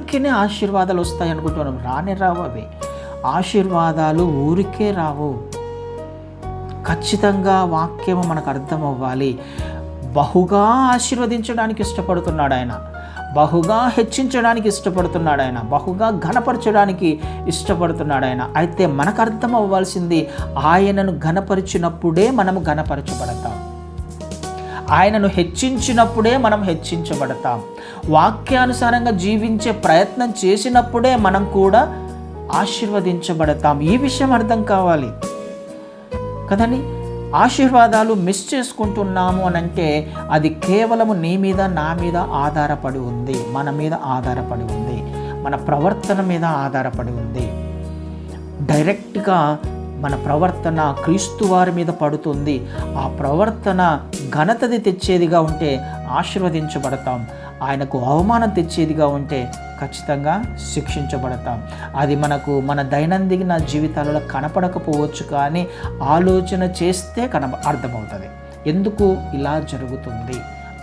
ఊరికేనే ఆశీర్వాదాలు వస్తాయి అనుకుంటున్నాం. రానే రావు అవి. ఆశీర్వాదాలు ఊరికే రావు. ఖచ్చితంగా వాక్యము మనకు అర్థం అవ్వాలి. బహుగా ఆశీర్వదించడానికి ఇష్టపడుతున్నాడు ఆయన, బహుగా హెచ్చించడానికి ఇష్టపడుతున్నాడు ఆయన, బహుగా ఘనపరచడానికి ఇష్టపడుతున్నాడు ఆయన. అయితే మనకు అర్థం అవ్వాల్సింది, ఆయనను ఘనపరిచినప్పుడే మనము ఘనపరచబడతాం, ఆయనను హెచ్చించినప్పుడే మనం హెచ్చించబడతాం, వాక్యానుసారంగా జీవించే ప్రయత్నం చేసినప్పుడే మనం కూడా ఆశీర్వదించబడతాం. ఈ విషయం అర్థం కావాలి కదండి. ఆశీర్వాదాలు మిస్ చేసుకుంటున్నాము అని అంటే అది కేవలము నీ మీద, నా మీద ఆధారపడి ఉంది, మన మీద ఆధారపడి ఉంది, మన ప్రవర్తన మీద ఆధారపడి ఉంది. డైరెక్ట్గా మన ప్రవర్తన క్రీస్తు వారి మీద పడుతుంది. ఆ ప్రవర్తన ఘనతది తెచ్చేదిగా ఉంటే ఆశీర్వదించబడతాం, ఆయనకు అవమానం తెచ్చేదిగా ఉంటే ఖచ్చితంగా శిక్షించబడతాం. అది మనకు మన దైనందిన జీవితాలలో కనపడకపోవచ్చు, కానీ ఆలోచన చేస్తే అర్థమవుతుంది ఎందుకు ఇలా జరుగుతుంది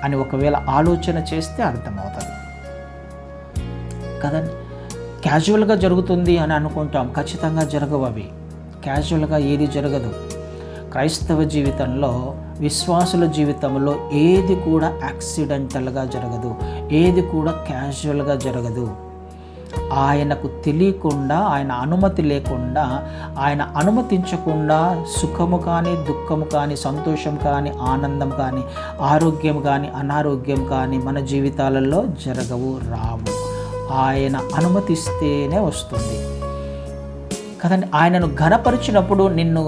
అని. ఒకవేళ ఆలోచన చేస్తే అర్థమవుతుంది కదండి. క్యాజువల్గా జరుగుతుంది అని అనుకుంటాం, ఖచ్చితంగా జరగవు అవి. క్యాజువల్గా ఏది జరగదు. క్రైస్తవ జీవితంలో, విశ్వాసుల జీవితంలో ఏది కూడా యాక్సిడెంటల్గా జరగదు, ఏది కూడా క్యాజువల్గా జరగదు. ఆయనకు తెలియకుండా, ఆయన అనుమతి లేకుండా, ఆయన అనుమతించకుండా సుఖము కానీ, దుఃఖము కానీ, సంతోషం కానీ, ఆనందం కానీ, ఆరోగ్యం కానీ, అనారోగ్యం కానీ మన జీవితాలలో జరగవు, రావు. ఆయన అనుమతిస్తేనే వస్తుంది కదండి. ఆయనను ఘనపరిచినప్పుడు నిన్ను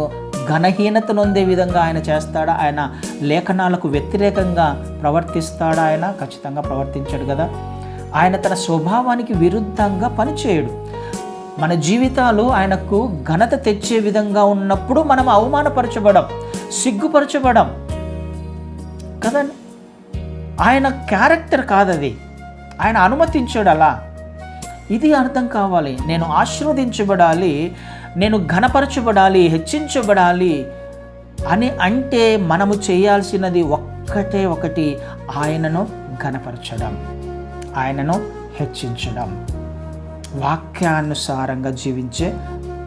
ఘనహీనత నొందే విధంగా ఆయన చేస్తాడా? ఆయన లేఖనాలకు వ్యతిరేకంగా ప్రవర్తిస్తాడా? ఆయన ఖచ్చితంగా ప్రవర్తించాడు కదా. ఆయన తన స్వభావానికి విరుద్ధంగా పనిచేయడు. మన జీవితాలు ఆయనకు ఘనత తెచ్చే విధంగా ఉన్నప్పుడు మనం అవమానపరచబడం, సిగ్గుపరచబడం కదండి. ఆయన క్యారెక్టర్ కాదది, ఆయన అనుమతించాడు అలా. ఇది అర్థం కావాలి. నేను ఆశీర్వదించబడాలి, నేను ఘనపరచబడాలి, హెచ్చించబడాలి అని అంటే మనము చేయాల్సినది ఒక్కటే ఒకటి, ఆయనను ఘనపరచడం, ఆయనను హెచ్చించడం, వాక్యానుసారంగా జీవించే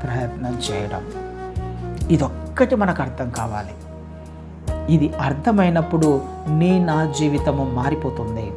ప్రయత్నం చేయడం. ఇదొక్కటి మనకు అర్థం కావాలి. ఇది అర్థమైనప్పుడు నా జీవితము మారిపోతుంది.